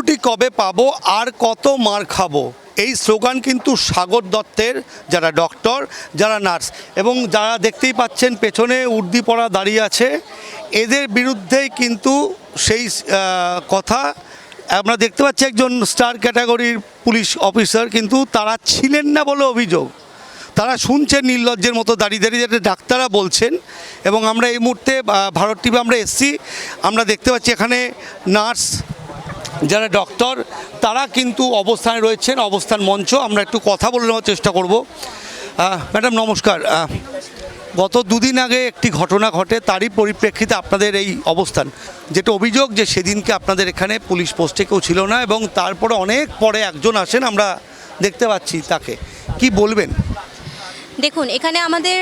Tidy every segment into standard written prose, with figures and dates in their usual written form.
Security কবে পাবো আর কত মার খাবো, এই স্লোগান কিন্তু সাগর দত্তের, যারা ডক্টর, যারা নার্স এবং যারা দেখতেই পাচ্ছেন পেছনে উর্দি পরা দাঁড়িয়ে আছে, এদের বিরুদ্ধেই কিন্তু সেই কথা। আমরা দেখতে পাচ্ছি একজন স্টার ক্যাটাগরির পুলিশ অফিসার, কিন্তু তারা ছিলেন না বলে অভিযোগ। তারা শুনছেন নির্লজ্জের মতো দাঁড়িয়ে দাঁড়িয়ে, যেটা ডাক্তাররা বলছেন। এবং আমরা এই মুহূর্তে ভারত টিভি আমরা এসছি, আমরা দেখতে পাচ্ছি এখানে নার্স, যারা ডক্টর, তারা কিন্তু অবস্থানে রয়েছেন, অবস্থান মঞ্চ। আমরা একটু কথা বলে নেওয়ার চেষ্টা করব। ম্যাডাম নমস্কার। গত দুদিন আগে একটি ঘটনা ঘটে, তারই পরিপ্রেক্ষিতে আপনাদের এই অবস্থান, যেটা অভিযোগ যে সেদিনকে আপনাদের এখানে পুলিশ পোস্টে কেউ ছিল না এবং তারপরে অনেক পরে একজন আসেন, আমরা দেখতে পাচ্ছি তাকে। কি বলবেন? দেখুন, এখানে আমাদের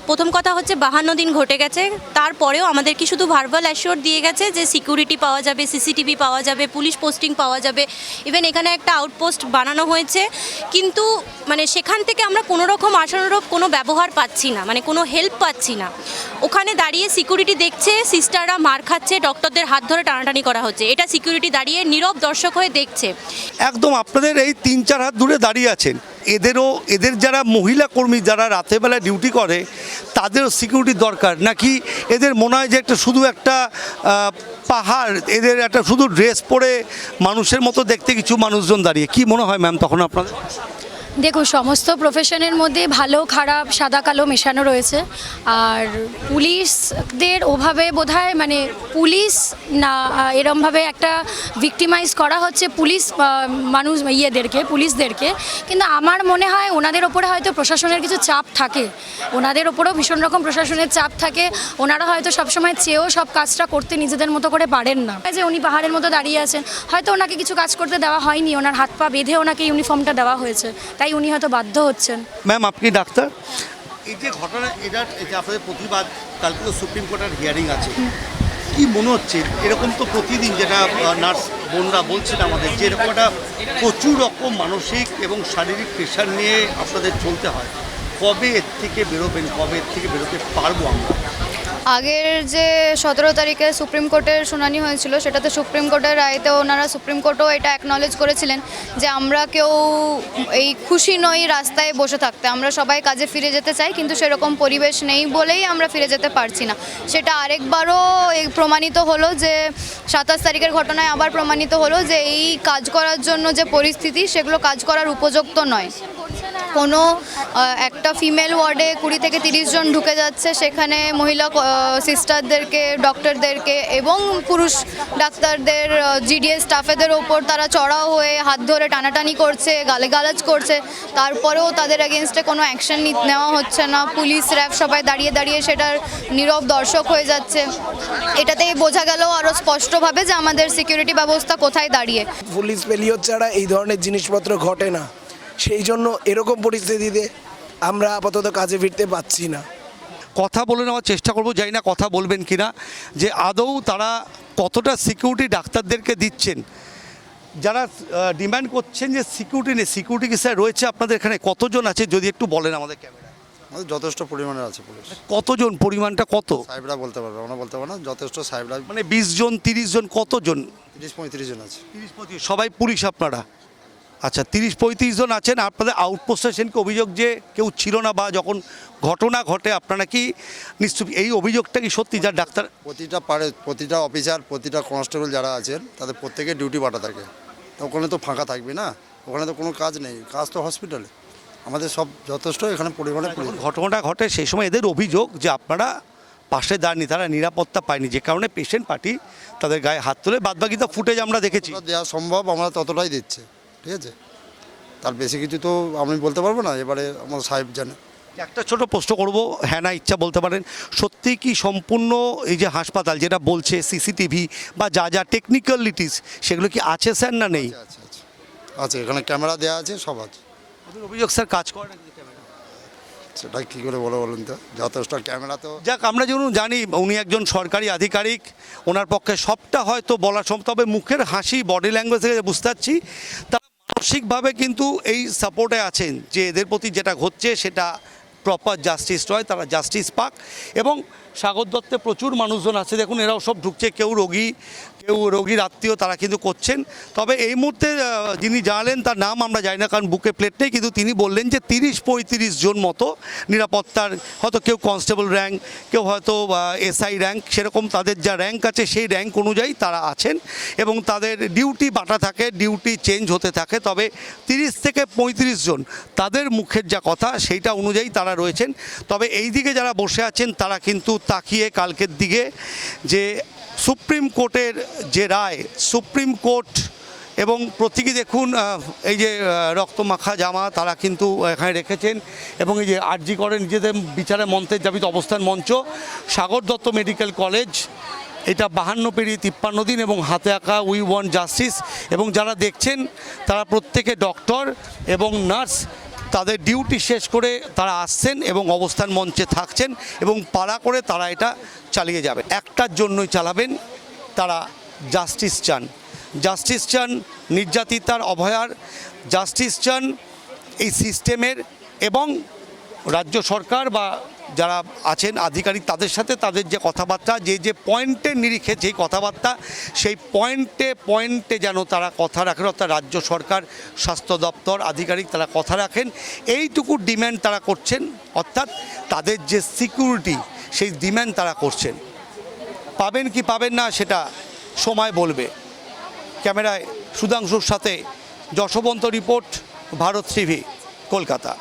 প্রথম কথা হচ্ছে 52 দিন ঘটে গেছে, তারপরেও আমাদের কি শুধু ভার্বাল অ্যাশিওর দিয়ে গেছে যে সিকিউরিটি পাওয়া যাবে, সিসিটিভি পাওয়া যাবে, পুলিশ পোস্টিং পাওয়া যাবে, ইভেন এখানে একটা আউটপোস্ট বানানো হয়েছে, কিন্তু মানে সেখান থেকে আমরা কোনো রকম আশানুরূপ কোনো ব্যবহার পাচ্ছি না, মানে কোনো হেল্প পাচ্ছি না। ওখানে দাঁড়িয়ে সিকিউরিটি দেখছে, সিস্টাররা মার খাচ্ছে, ডক্টরদের হাত ধরে টানাটানি করা হচ্ছে, এটা সিকিউরিটি দাঁড়িয়ে নীরব দর্শক হয়ে দেখছে। একদম আপনাদের এই 3-4 হাত দূরে দাঁড়িয়ে আছেন। এদের যারা মহিলা কর্মী, যারা রাতেরবেলা ডিউটি করে, তাদেরও সিকিউরিটি দরকার নাকি? এদের মনে হয় যে একটা শুধু একটা পাহাড়, এদের একটা শুধু ড্রেস পরে মানুষের মতো দেখতে কিছু মানুষজন দাঁড়িয়ে, কি মনে হয় ম্যাম তখন আপনাদের? দেখুন, সমস্ত প্রফেশনের মধ্যে ভালো খারাপ সাদা কালো মেশানো রয়েছে। আর পুলিশদের ওভাবে বোধহয় মানে পুলিশ না এরমভাবে একটা ভিক্টিমাইজ করা হচ্ছে পুলিশ মানুষ পুলিশদেরকে। কিন্তু আমার মনে হয় ওনাদের ওপরে হয়তো প্রশাসনের কিছু চাপ থাকে, ওনাদের ওপরেও ভীষণ রকম প্রশাসনের চাপ থাকে। ওনারা হয়তো সবসময় চেয়েও সব কাজটা করতে নিজেদের মতো করে পারেন না। যে উনি পাহাড়ের মতো দাঁড়িয়ে আছেন, হয়তো ওনাকে কিছু কাজ করতে দেওয়া হয়নি, ওনার হাত পা বেঁধে ওনাকে ইউনিফর্মটা দেওয়া হয়েছে, তাই উনি হয়তো বাধ্য হচ্ছেন। ম্যাম আপনি ডাক্তার, এই যে ঘটনা, এটা আপনাদের প্রতিবাদ, কালকে তো সুপ্রিম কোর্টের হিয়ারিং আছে, কি মনে হচ্ছে? এরকম তো প্রতিদিন, যেটা নার্স বোনরা বলছেন আমাদের, যে এরকম একটা প্রচুর রকম মানসিক এবং শারীরিক প্রেশার নিয়ে আপনাদের চলতে হয়, কবে এর থেকে বেরোবেন, কবে এর থেকে বেরোতে পারবো আমরা? আগের যে 17 তারিখে সুপ্রিম কোর্টের শুনানি হয়েছিল, সেটাতে সুপ্রিম কোর্টের রায়তে ওনারা সুপ্রিম কোর্টও এটা অ্যাকনলেজ করেছিলেন যে আমরা কেউ এই খুশি নই রাস্তায় বসে থাকতে, আমরা সবাই কাজে ফিরে যেতে চাই, কিন্তু সেরকম পরিবেশ নেই বলেই আমরা ফিরে যেতে পারছি না। সেটা আরেকবারও প্রমাণিত হলো যে 27 তারিখের ঘটনায় আবার প্রমাণিত হলো যে এই কাজ করার জন্য যে পরিস্থিতি, সেগুলো কাজ করার উপযুক্ত নয়। কোনো একটা ফিমেল ওয়ার্ডে 20 থেকে 30 জন ঢুকে যাচ্ছে, সেখানে মহিলা সিস্টারদেরকে, ডক্টরদেরকে এবং পুরুষ ডাক্তারদের, জিডিএস স্টাফেদের ওপর তারা চড়াও হয়ে হাত ধরে টানাটানি করছে, গালিগালাজ করছে, তারপরেও তাদের এগেনস্টে কোনো অ্যাকশন নেওয়া হচ্ছে না। পুলিশ র্যাব সবাই দাঁড়িয়ে দাঁড়িয়ে সেটার নীরব দর্শক হয়ে যাচ্ছে। এটাতেই বোঝা গেল আরও স্পষ্টভাবে যে আমাদের সিকিউরিটি ব্যবস্থা কোথায় দাঁড়িয়ে। পুলিশ ফেলিওর ছাড়া এই ধরনের জিনিসপত্র ঘটে না, সেই জন্য এরকম পরিস্থিতিতে আমরা আপাতত কাজে ফিরতে পারছি না। কথা বলে নেওয়ার চেষ্টা করবো, জানি না কথা বলবেন কিনা, যে আদৌ তারা কতটা সিকিউরিটি ডাক্তারদেরকে দিচ্ছেন। যারা ডিমান্ড করছেন যে সিকিউরিটি নেই, সিকিউরিটি কি স্যার রয়েছে আপনাদের এখানে? কতজন আছে যদি একটু বলেন আমাদের ক্যামেরা? আমাদের যথেষ্ট পরিমাণে আছে পুলিশ। কতজন, পরিমাণটা কত? সাহেবরা বলতে পারবে, আমরা বলতে পারবো না, যথেষ্ট সাহেবরা। মানে 20 জন, 30 জন, কতজন? 30-35 জন আছে। 30-35 সবাই পুলিশ আপনারা? আচ্ছা, 30-35 জন আছেন। আপনাদের আউটপোস্টে সেদিনকে অভিযোগ যে কেউ ছিল না, বা যখন ঘটনা ঘটে আপনারা কি নিশ্চয়ই এই অভিযোগটা কি সত্যি? যার ডাক্তার প্রতিটা অফিসার, প্রতিটা কনস্টেবল যারা আছেন, তাদের প্রত্যেকে ডিউটি বাটা থাকে, তো ওখানে তো ফাঁকা থাকবে না, ওখানে তো কোনো কাজ নেই, কাজ তো হসপিটালে। আমাদের সব যথেষ্ট এখানে পরিমাণে। ঘটনাটা ঘটে সেই সময় এদের অভিযোগ যে আপনারা পাশে দাঁড়ানি, তারা নিরাপত্তা পায়নি, যে কারণে পেশেন্ট পার্টি তাদের গায়ে হাত তোলে। বাদবাকি তো ফুটেজ আমরা দেখেছি। দেওয়া সম্ভব আমরা ততটাই দিচ্ছে, ঠিক আছে, তার বেশি কিছু তো আমি বলতে পারবো না, এবারে আমার সাহেব জানে। একটা ছোট প্রশ্ন করবো, হ্যাঁ না ইচ্ছা বলতে পারেন, সত্যি কি সম্পূর্ণ এই যে হাসপাতাল যেটা বলছে সিসিটিভি বা যা যা টেকনিক্যালিটিস, সেগুলো কি আছে স্যার না নেই? আছে, এখানে ক্যামেরা দেওয়া আছে, সব আছে। অভিযোগ স্যার কাজ করে না ক্যামেরা? সেটা কী করে বলুন তো, যথেষ্ট ক্যামেরা তো। যাক, আমরা যেমন জানি উনি একজন সরকারি আধিকারিক, ওনার পক্ষে সবটা হয়তো বলা সম্ভব, তবে মুখের হাসি, বডি ল্যাঙ্গুয়েজ থেকে বুঝতে পারছি তারা মানসিকভাবে কিন্তু এই সাপোর্টে আছেন যে এদের প্রতি যেটা ঘটছে সেটা প্রপার জাস্টিস হয়, তারা জাস্টিস পাক। এবং সাগর দত্তে প্রচুর মানুষজন আছে, দেখুন এরাও সব ঢুকছে, কেউ রোগী, কেউ রোগীর আত্মীয় তারা কিন্তু করছেন। তবে এই মুহূর্তে যিনি জানালেন তার নাম আমরা জানি না, কারণ বুকে প্লেট নেই, কিন্তু তিনি বললেন যে 30-35 জন মতো নিরাপত্তার, হয়তো কেউ কনস্টেবল র্যাঙ্ক, কেউ হয়তো এসআই র্যাঙ্ক, সেরকম তাদের যা র্যাঙ্ক আছে সেই র্যাঙ্ক অনুযায়ী তারা আছেন এবং তাদের ডিউটি বাটা থাকে, ডিউটি চেঞ্জ হতে থাকে। তবে 30 থেকে 35 জন তাদের মুখের যা কথা সেইটা অনুযায়ী তারা রয়েছেন। তবে এই দিকে যারা বসে আছেন তারা কিন্তু তাকিয়ে কালকের দিকে যে সুপ্রিম কোর্টের যে রায়, সুপ্রিম কোর্ট এবং প্রতীকী দেখুন এই যে রক্তমাখা জামা তারা কিন্তু এখানে রেখেছেন এবং এই যে আরজি করে নিজেদের বিচারের মঞ্চের দাবিত অবস্থান মঞ্চ, সাগর দত্ত মেডিকেল কলেজ, এটা 52 পেরিয়ে 53 দিন এবং হাতে আঁকা উই ওয়ান্ট জাস্টিস। এবং যারা দেখছেন তারা প্রত্যেকে ডক্টর এবং নার্স, তাদের ডিউটি শেষ করে তারা আসছেন এবং অবস্থান মঞ্চে থাকছেন এবং পাড়া করে তারা এটা চালিয়ে যাবে। একটার জন্যই চালাবেন, তারা জাস্টিস চান, জাস্টিস চান নির্যাতিতার, অভয়ার, জাস্টিস চান এই সিস্টেমের, এবং রাজ্য সরকার বা যারা আছেন আধিকারিক তাদের সাথে তাদের যে কথাবার্তা, যে পয়েন্টের নিরিখে যেই কথাবার্তা, সেই পয়েন্টে যেন তারা কথা রাখেন, অর্থাৎ রাজ্য সরকার, স্বাস্থ্য দপ্তর আধিকারিক তারা কথা রাখেন, এইটুকু ডিম্যান্ড তারা করছেন। অর্থাৎ তাদের যে সিকিউরিটি সেই ডিম্যান্ড তারা করছেন। পাবেন কি পাবেন না সেটা সময় বলবে। ক্যামেরায় সুধাংশুর সাথে যশবন্ত রিপোর্ট, ভারত টিভি, কলকাতা।